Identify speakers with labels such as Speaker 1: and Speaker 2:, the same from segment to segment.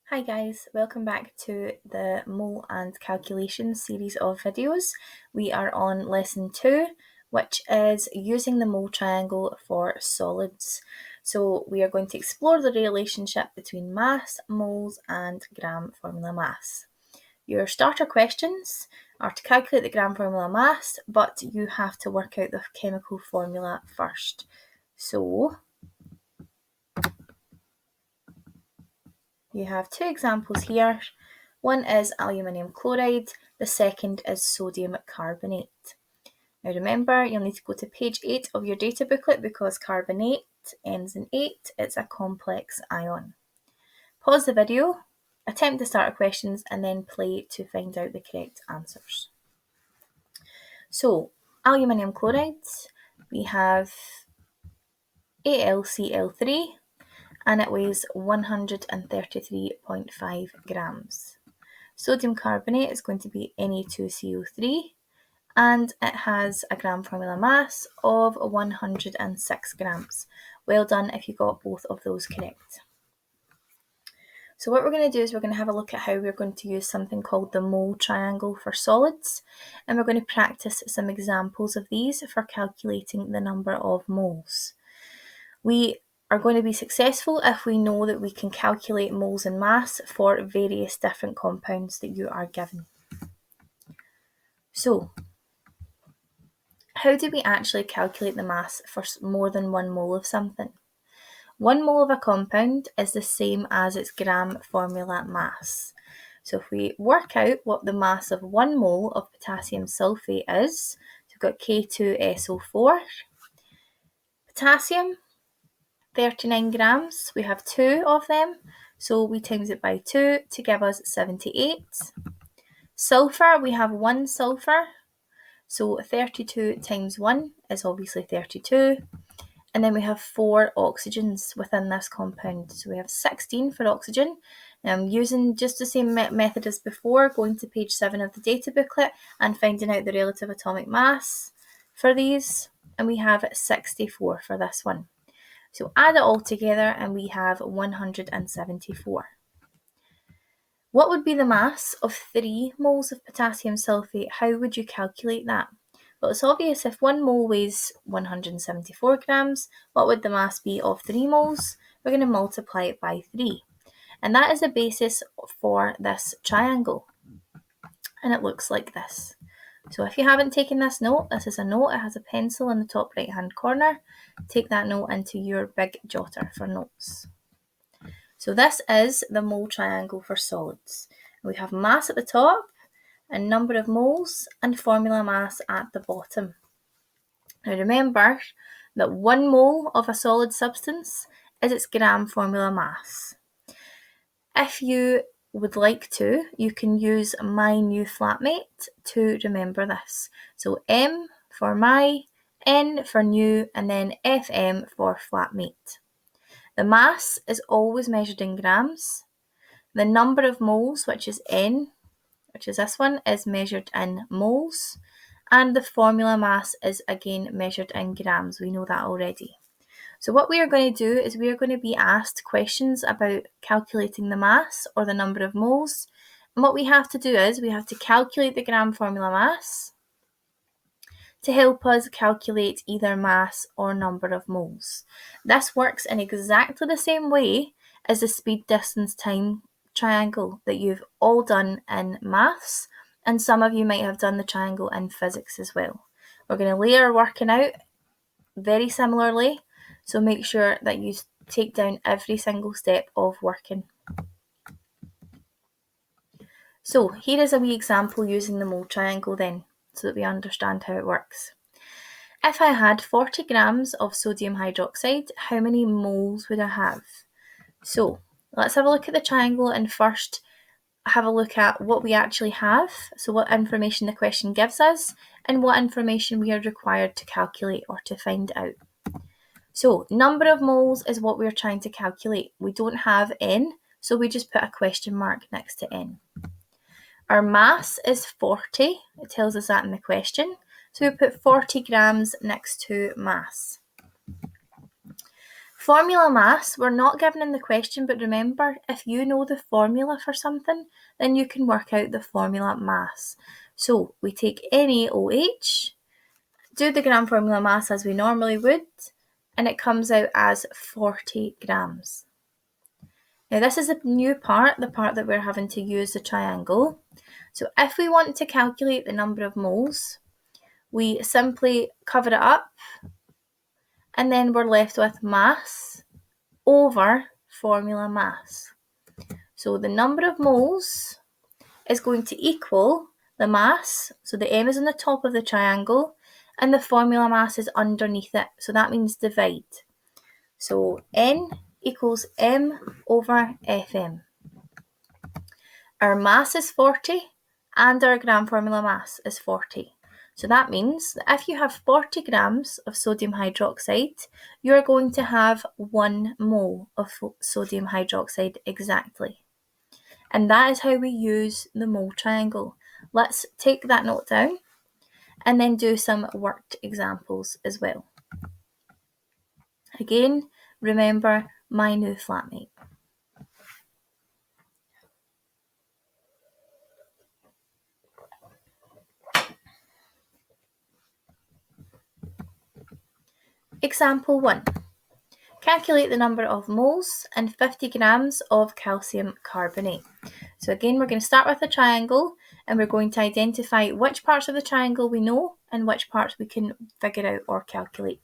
Speaker 1: Hi guys, welcome back to the mole and calculation series of videos. We are on lesson 2, which is using the mole triangle for solids. So we are going to explore the relationship between mass, moles and gram formula mass. Your starter questions are to calculate the gram formula mass, but you have to work out the chemical formula first. So you have two examples here. One is aluminium chloride, the second is sodium carbonate. Now remember, you'll need to go to page 8 of your data booklet because carbonate ends in 8, it's a complex ion. Pause the video, attempt the starter questions and then play to find out the correct answers. So, aluminium chloride, we have AlCl3 and it weighs 133.5 grams. Sodium carbonate is going to be Na2CO3 and it has a gram formula mass of 106 grams. Well done if you got both of those correct. So what we're going to do is we're going to have a look at how we're going to use something called the mole triangle for solids, and we're going to practice some examples of these for calculating the number of moles. We are going to be successful if we know that we can calculate moles and mass for various different compounds that you are given. So, how do we actually calculate the mass for more than 1 mole of something? 1 mole of a compound is the same as its gram formula mass. So if we work out what the mass of 1 mole of potassium sulfate is, so we've got K2SO4. Potassium, 39 grams. We have 2 of them, so we times it by 2 to give us 78. Sulfur, we have 1 sulfur, so 32 times 1 is obviously 32. And then we have 4 oxygens within this compound. So we have 16 for oxygen. Using just the same method as before, going to page 7 of the data booklet and finding out the relative atomic mass for these. And we have 64 for this one. So add it all together and we have 174. What would be the mass of 3 moles of potassium sulfate? How would you calculate that? Well, it's obvious if 1 mole weighs 174 grams, what would the mass be of 3 moles? We're going to multiply it by 3. And that is the basis for this triangle. And it looks like this. So if you haven't taken this note, this is a note. It has a pencil in the top right hand corner. Take that note into your big jotter for notes. So this is the mole triangle for solids. We have mass at the top, and number of moles, and formula mass at the bottom. Now remember that 1 mole of a solid substance is its gram formula mass. If you would like to, you can use my new flatmate to remember this. So M for my, N for new, and then FM for flatmate. The mass is always measured in grams. The number of moles, which is N, which is this one, is measured in moles. And the formula mass is again measured in grams. We know that already. So what we are going to do is we are going to be asked questions about calculating the mass or the number of moles. And what we have to do is we have to calculate the gram formula mass to help us calculate either mass or number of moles. This works in exactly the same way as the speed, distance, time triangle that you've all done in maths, and some of you might have done the triangle in physics as well. We're going to lay our working out very similarly, so make sure that you take down every single step of working. So here is a wee example using the mole triangle then, so that we understand how it works. If I had 40 grams of sodium hydroxide, how many moles would I have? So let's have a look at the triangle and first have a look at what we actually have, so what information the question gives us, and what information we are required to calculate or to find out. So number of moles is what we're trying to calculate. We don't have N, so we just put a question mark next to N. Our mass is 40, it tells us that in the question, so we put 40 grams next to mass. Formula mass, we're not given in the question, but remember, if you know the formula for something, then you can work out the formula mass. So we take NaOH, do the gram formula mass as we normally would, and it comes out as 40 grams. Now this is the new part, the part that we're having to use the triangle. So if we want to calculate the number of moles, we simply cover it up, and then we're left with mass over formula mass. So the number of moles is going to equal the mass, so the M is on the top of the triangle, and the formula mass is underneath it, so that means divide. So N equals M over Fm. Our mass is 40, and our gram formula mass is 40. So that means that if you have 40 grams of sodium hydroxide, you're going to have 1 mole of sodium hydroxide exactly. And that is how we use the mole triangle. Let's take that note down and then do some worked examples as well. Again, remember my new flatmate. Example 1. Calculate the number of moles and 50 grams of calcium carbonate. So again, we're going to start with a triangle, and we're going to identify which parts of the triangle we know and which parts we can figure out or calculate.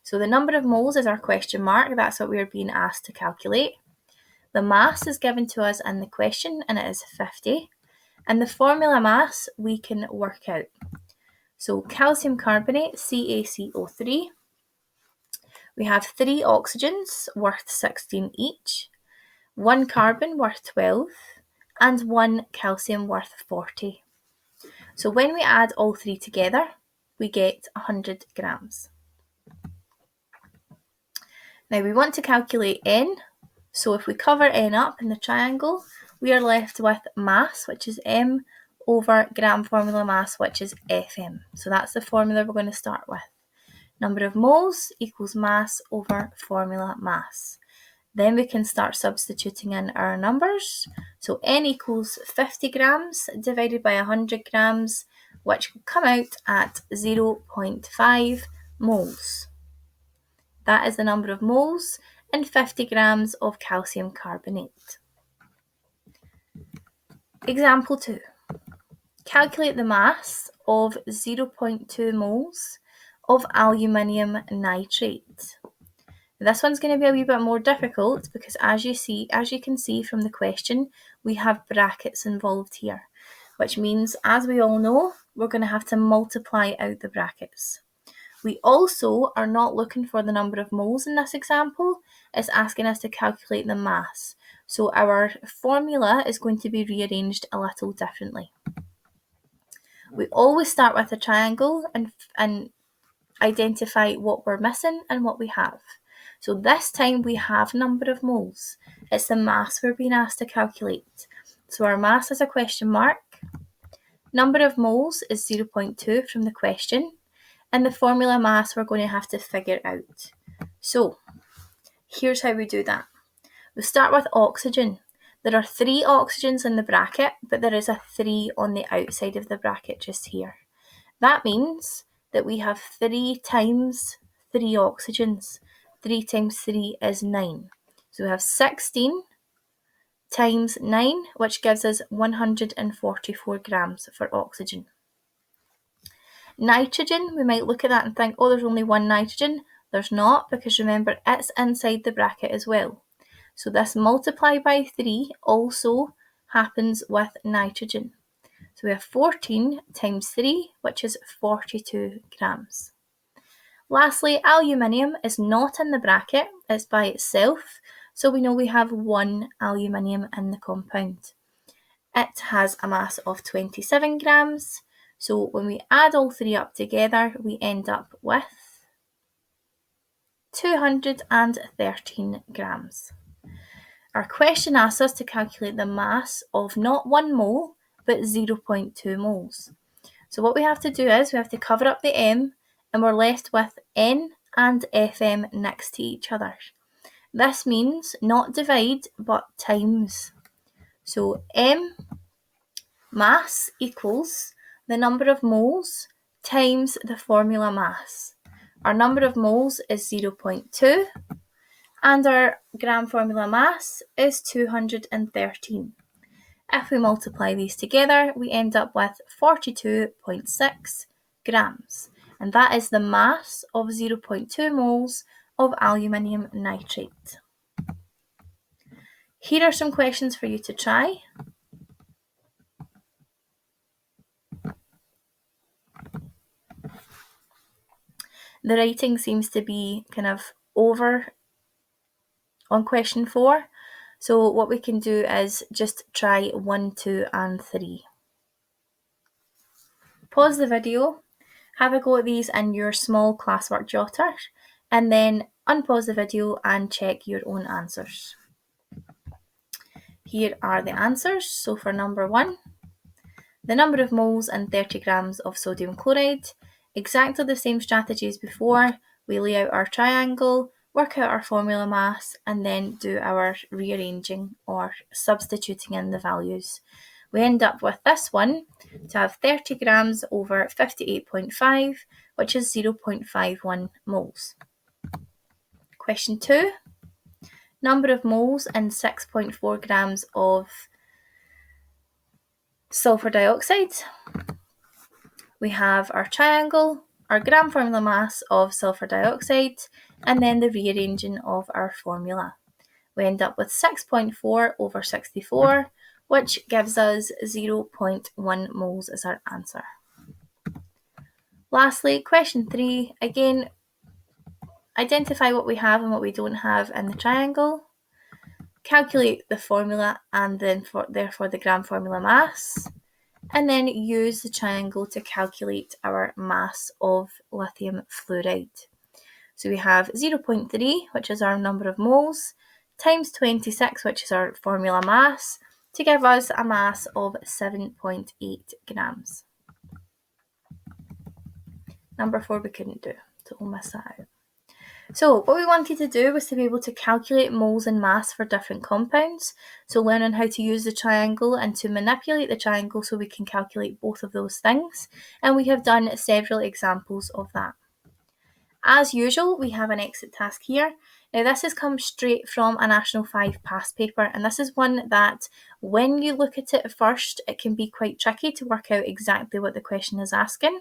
Speaker 1: So the number of moles is our question mark, that's what we're being asked to calculate. The mass is given to us in the question, and it is 50. And the formula mass we can work out. So calcium carbonate, CaCO3. We have 3 oxygens worth 16 each, 1 carbon worth 12, and 1 calcium worth 40. So when we add all 3 together, we get 100 grams. Now we want to calculate N, so if we cover N up in the triangle, we are left with mass, which is M, over gram formula mass, which is Fm. So that's the formula we're going to start with. Number of moles equals mass over formula mass. Then we can start substituting in our numbers. So N equals 50 grams divided by 100 grams, which will come out at 0.5 moles. That is the number of moles and 50 grams of calcium carbonate. Example 2. Calculate the mass of 0.2 moles of aluminium nitrate. This one's going to be a wee bit more difficult because as you can see from the question, we have brackets involved here, which means, as we all know, we're going to have to multiply out the brackets. We also are not looking for the number of moles in this example, it's asking us to calculate the mass. So our formula is going to be rearranged a little differently. We always start with a triangle and identify what we're missing and what we have. So this time we have number of moles. It's the mass we're being asked to calculate. So our mass is a question mark. Number of moles is 0.2 from the question. And the formula mass we're going to have to figure out. So here's how we do that. We start with oxygen. There are 3 oxygens in the bracket, but there is a 3 on the outside of the bracket just here. That means that we have 3 times 3 oxygens. 3 times 3 is 9. So we have 16 times 9, which gives us 144 grams for oxygen. Nitrogen, we might look at that and think, oh, there's only 1 nitrogen. There's not, because remember, it's inside the bracket as well. So this multiply by 3 also happens with nitrogen. So we have 14 times 3, which is 42 grams. Lastly, aluminium is not in the bracket, it's by itself, so we know we have 1 aluminium in the compound. It has a mass of 27 grams, so when we add all 3 up together, we end up with 213 grams. Our question asks us to calculate the mass of not 1 mole, but 0.2 moles. So what we have to do is we have to cover up the M, and we're left with N and FM next to each other. This means not divide, but times. So M mass equals the number of moles times the formula mass. Our number of moles is 0.2 and our gram formula mass is 213. If we multiply these together, we end up with 42.6 grams, and that is the mass of 0.2 moles of aluminium nitrate. Here are some questions for you to try. The writing seems to be kind of over on question 4, so what we can do is just try 1, 2 and 3. Pause the video, have a go at these in your small classwork jotter, and then unpause the video and check your own answers. Here are the answers. So for number 1, the number of moles and 30 grams of sodium chloride. Exactly the same strategy as before. We lay out our triangle, work out our formula mass, and then do our rearranging or substituting in the values. We end up with this one to have 30 grams over 58.5, which is 0.51 moles. Question 2, number of moles and 6.4 grams of sulfur dioxide. We have our triangle, our gram formula mass of sulfur dioxide, and then the rearranging of our formula. We end up with 6.4 over 64, which gives us 0.1 moles as our answer. Lastly, question 3, again, identify what we have and what we don't have in the triangle. Calculate the formula and then therefore the gram formula mass, and then use the triangle to calculate our mass of lithium fluoride. So we have 0.3, which is our number of moles, times 26, which is our formula mass, to give us a mass of 7.8 grams. Number 4 we couldn't do, so we'll miss that out. So what we wanted to do was to be able to calculate moles and mass for different compounds. So learning how to use the triangle and to manipulate the triangle so we can calculate both of those things. And we have done several examples of that. As usual, we have an exit task here. Now this has come straight from a National 5 past paper, and this is one that when you look at it at first, it can be quite tricky to work out exactly what the question is asking.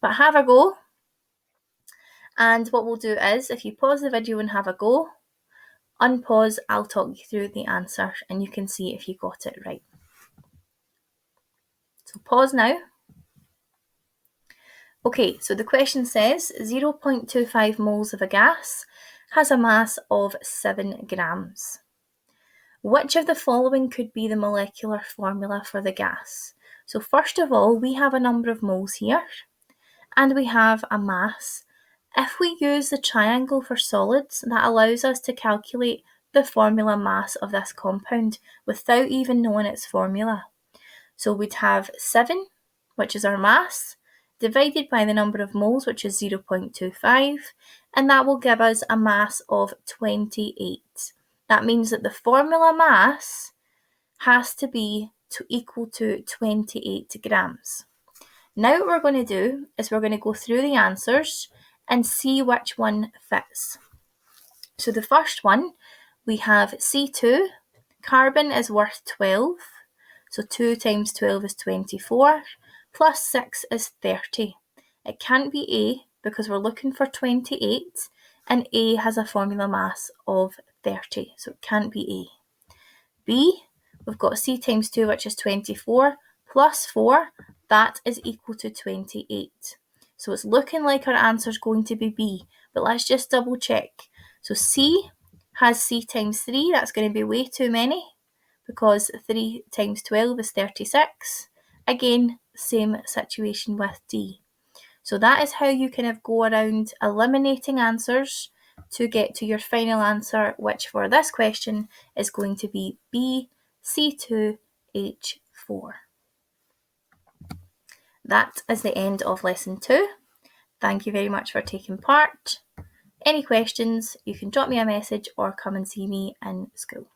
Speaker 1: But have a go. And what we'll do is, if you pause the video and have a go, unpause, I'll talk you through the answer and you can see if you got it right. So pause now. Okay, so the question says 0.25 moles of a gas has a mass of 7 grams. Which of the following could be the molecular formula for the gas? So first of all, we have a number of moles here and we have a mass. If we use the triangle for solids, that allows us to calculate the formula mass of this compound without even knowing its formula. So we'd have 7, which is our mass, divided by the number of moles, which is 0.25, and that will give us a mass of 28. That means that the formula mass has to be equal to 28 grams. Now what we're going to do is we're going to go through the answers and see which one fits. So the first one, we have C2, carbon is worth 12, so 2 times 12 is 24, plus 6 is 30. It can't be A because we're looking for 28, and A has a formula mass of 30, so it can't be A. B, we've got C times 2, which is 24, plus 4, that is equal to 28. So it's looking like our answer is going to be B, but let's just double check. So C has C times 3, that's going to be way too many because 3 times 12 is 36. Again, same situation with D. So that is how you kind of go around eliminating answers to get to your final answer, which for this question is going to be B, C2H4. That is the end of lesson 2. Thank you very much for taking part. Any questions, you can drop me a message or come and see me in school.